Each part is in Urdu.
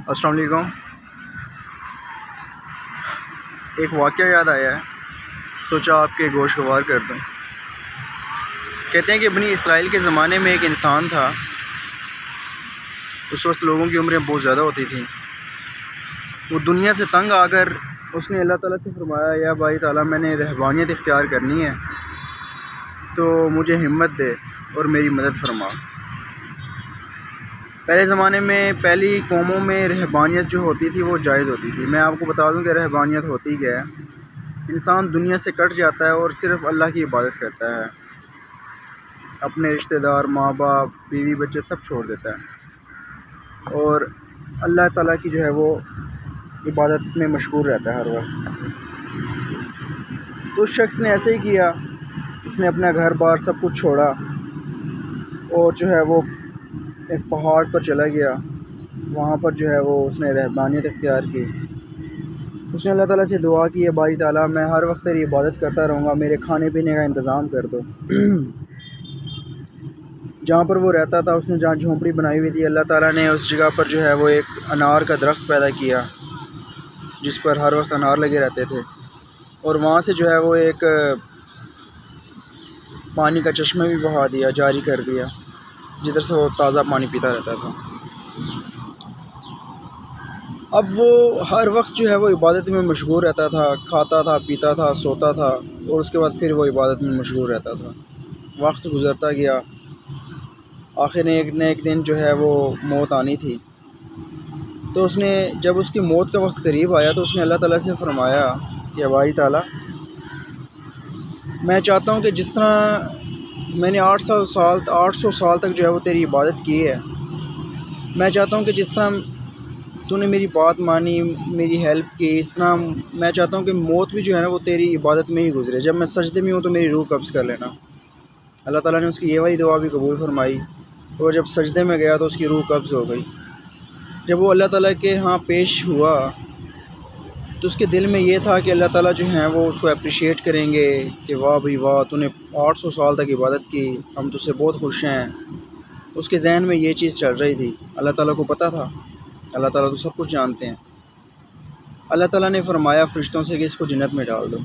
السلام علیکم۔ ایک واقعہ یاد آیا ہے، سوچا آپ کے گوشگوار کر دوں۔ کہتے ہیں کہ بنی اسرائیل کے زمانے میں ایک انسان تھا۔ اس وقت لوگوں کی عمریں بہت زیادہ ہوتی تھیں۔ وہ دنیا سے تنگ آ کر اس نے اللہ تعالیٰ سے فرمایا، یا بھائی تعالیٰ میں نے رہبانیت اختیار کرنی ہے تو مجھے ہمت دے اور میری مدد فرما۔ پہلے زمانے میں پہلی قوموں میں رہبانیت جو ہوتی تھی وہ جائز ہوتی تھی۔ میں آپ کو بتا دوں کہ رہبانیت ہوتی کیا ہے۔ انسان دنیا سے کٹ جاتا ہے اور صرف اللہ کی عبادت کرتا ہے، اپنے رشتہ دار، ماں باپ، بیوی بچے سب چھوڑ دیتا ہے اور اللہ تعالیٰ کی جو ہے وہ عبادت میں مشغول رہتا ہے ہر وقت۔ تو اس شخص نے ایسے ہی کیا، اس نے اپنا گھر بار سب کچھ چھوڑا اور جو ہے وہ ایک پہاڑ پر چلا گیا۔ وہاں پر جو ہے وہ اس نے رہبانیت اختیار کی۔ اس نے اللہ تعالیٰ سے دعا کی، بھائی تعالیٰ میں ہر وقت تیری عبادت کرتا رہوں گا، میرے کھانے پینے کا انتظام کر دو۔ جہاں پر وہ رہتا تھا، اس نے جہاں جھونپڑی بنائی ہوئی تھی، اللہ تعالیٰ نے اس جگہ پر جو ہے وہ ایک انار کا درخت پیدا کیا جس پر ہر وقت انار لگے رہتے تھے، اور وہاں سے جو ہے وہ ایک پانی کا چشمہ بھی بہا دیا، جاری کر دیا، جدھر سے وہ تازہ پانی پیتا رہتا تھا۔ اب وہ ہر وقت جو ہے وہ عبادت میں مشغول رہتا تھا، کھاتا تھا، پیتا تھا، سوتا تھا، اور اس کے بعد پھر وہ عبادت میں مشغول رہتا تھا۔ وقت گزرتا گیا، آخر ایک نہ ایک دن جو ہے وہ موت آنی تھی۔ تو اس نے جب اس کی موت کا وقت قریب آیا تو اس نے اللہ تعالیٰ سے فرمایا کہ بھائی تعالیٰ میں چاہتا ہوں کہ جس طرح میں نے 800 سال تک جو ہے وہ تیری عبادت کی ہے، میں چاہتا ہوں کہ جس طرح تو نے میری بات مانی، میری ہیلپ کی، اس طرح میں چاہتا ہوں کہ موت بھی جو ہے نا وہ تیری عبادت میں ہی گزرے، جب میں سجدے میں ہوں تو میری روح قبض کر لینا۔ اللہ تعالیٰ نے اس کی یہ والی دعا بھی قبول فرمائی، اور جب سجدے میں گیا تو اس کی روح قبض ہو گئی۔ جب وہ اللہ تعالیٰ کے ہاں پیش ہوا تو اس کے دل میں یہ تھا کہ اللہ تعالیٰ جو ہیں وہ اس کو اپریشیٹ کریں گے کہ واہ بھائی واہ، تو نے 800 سال تک عبادت کی، ہم تجھ سے بہت خوش ہیں۔ اس کے ذہن میں یہ چیز چل رہی تھی۔ اللہ تعالیٰ کو پتہ تھا، اللہ تعالیٰ تو سب کچھ جانتے ہیں۔ اللہ تعالیٰ نے فرمایا فرشتوں سے کہ اس کو جنت میں ڈال دو۔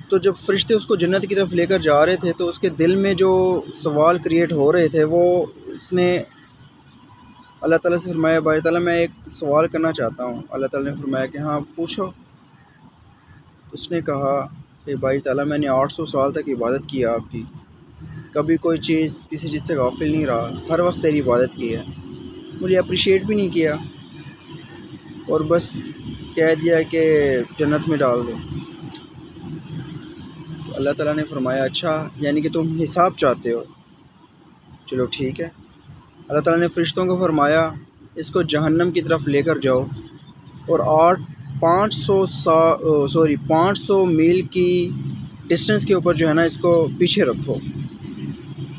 تو جب فرشتے اس کو جنت کی طرف لے کر جا رہے تھے تو اس کے دل میں جو سوال کریٹ ہو رہے تھے وہ اس نے اللہ تعالیٰ سے فرمایا، بھائی تعالیٰ میں ایک سوال کرنا چاہتا ہوں۔ اللہ تعالیٰ نے فرمایا کہ ہاں پوچھو۔ اس نے کہا کہ بھائی تعالیٰ میں نے 800 سال تک عبادت کی آپ کی، کبھی کوئی چیز کسی چیز سے غافل نہیں رہا، ہر وقت تیری عبادت کی ہے، مجھے اپریشیٹ بھی نہیں کیا، اور بس کہہ دیا کہ جنت میں ڈال دو۔ تو اللہ تعالیٰ نے فرمایا اچھا، یعنی کہ تم حساب چاہتے ہو، چلو ٹھیک ہے۔ اللہ تعالیٰ نے فرشتوں کو فرمایا اس کو جہنم کی طرف لے کر جاؤ، اور 500 میل کی ڈسٹنس کے اوپر جو ہے نا اس کو پیچھے رکھو۔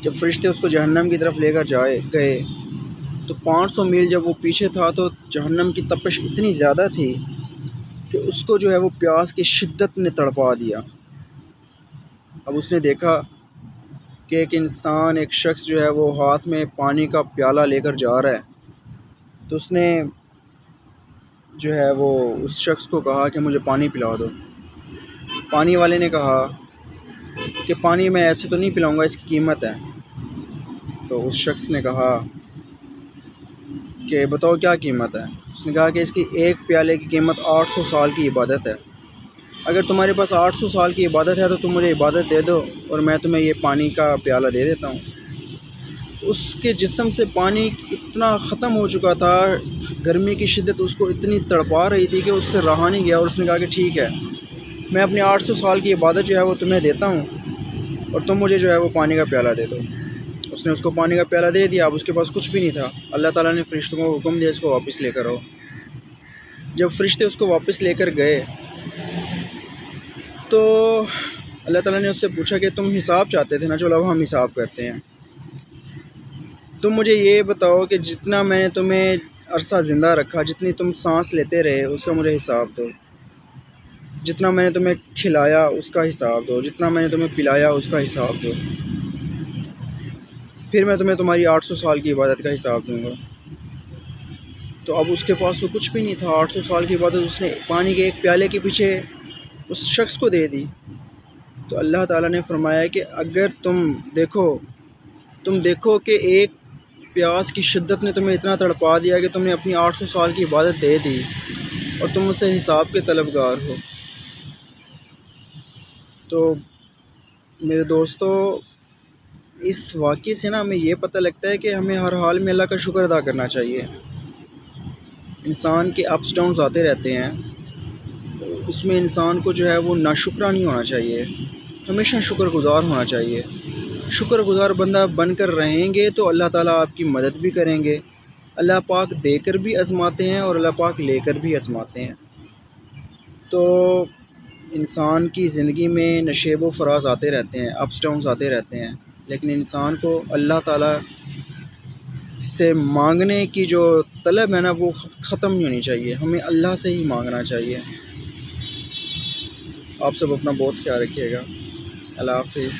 جب فرشتے اس کو جہنم کی طرف لے کر گئے تو 500 میل جب وہ پیچھے تھا تو جہنم کی تپش اتنی زیادہ تھی کہ اس کو جو ہے وہ پیاس کی شدت نے تڑپا دیا۔ اب اس نے دیکھا کہ ایک انسان، ایک شخص جو ہے وہ ہاتھ میں پانی کا پیالہ لے کر جا رہا ہے، تو اس نے جو ہے وہ اس شخص کو کہا کہ مجھے پانی پلا دو۔ پانی والے نے کہا کہ پانی میں ایسے تو نہیں پلاؤں گا، اس کی قیمت ہے۔ تو اس شخص نے کہا کہ بتاؤ کیا قیمت ہے؟ اس نے کہا کہ اس کی ایک پیالے کی قیمت 800 سال کی عبادت ہے۔ اگر تمہارے پاس 800 سال کی عبادت ہے تو تم مجھے عبادت دے دو اور میں تمہیں یہ پانی کا پیالہ دے دیتا ہوں۔ اس کے جسم سے پانی اتنا ختم ہو چکا تھا، گرمی کی شدت اس کو اتنی تڑپا رہی تھی کہ اس سے رہا نہیں گیا، اور اس نے کہا کہ ٹھیک ہے، میں اپنی 800 سال کی عبادت جو ہے وہ تمہیں دیتا ہوں اور تم مجھے جو ہے وہ پانی کا پیالہ دے دو۔ اس نے اس کو پانی کا پیالہ دے دیا۔ اب اس کے پاس کچھ بھی نہیں تھا۔ اللہ تعالیٰ نے فرشتوں کو حکم دیا اس کو واپس لے کر آؤ۔ جب فرشتے اس کو واپس لے کر گئے تو اللہ تعالیٰ نے اس سے پوچھا کہ تم حساب چاہتے تھے نا، چلو اب ہم حساب کرتے ہیں۔ تم مجھے یہ بتاؤ کہ جتنا میں نے تمہیں عرصہ زندہ رکھا، جتنی تم سانس لیتے رہے، اس کا مجھے حساب دو۔ جتنا میں نے تمہیں کھلایا اس کا حساب دو، جتنا میں نے تمہیں پلایا اس کا حساب دو، پھر میں تمہیں تمہاری 800 سال کی عبادت کا حساب دوں گا۔ تو اب اس کے پاس تو کچھ بھی نہیں تھا، 800 سال کی عبادت اس نے پانی کے ایک پیالے کے پیچھے اس شخص کو دے دی۔ تو اللہ تعالیٰ نے فرمایا کہ اگر تم دیکھو کہ ایک پیاس کی شدت نے تمہیں اتنا تڑپا دیا کہ تم نے اپنی 800 سال کی عبادت دے دی اور تم اس سے حساب کے طلبگار ہو۔ تو میرے دوستو، اس واقعے سے نا ہمیں یہ پتہ لگتا ہے کہ ہمیں ہر حال میں اللہ کا شکر ادا کرنا چاہیے۔ انسان کے اپس ڈاؤنز آتے رہتے ہیں، اس میں انسان کو جو ہے وہ ناشکرا نہیں ہونا چاہیے، ہمیشہ شکر گزار ہونا چاہیے۔ شکر گزار بندہ بن کر رہیں گے تو اللہ تعالیٰ آپ کی مدد بھی کریں گے۔ اللہ پاک دے کر بھی آزماتے ہیں اور اللہ پاک لے کر بھی آزماتے ہیں۔ تو انسان کی زندگی میں نشیب و فراز آتے رہتے ہیں، اپس ڈاؤنز آتے رہتے ہیں، لیکن انسان کو اللہ تعالیٰ سے مانگنے کی جو طلب ہے نا وہ ختم نہیں ہونی چاہیے، ہمیں اللہ سے ہی مانگنا چاہیے۔ آپ سب اپنا بہت خیال رکھیے گا۔ اللہ حافظ۔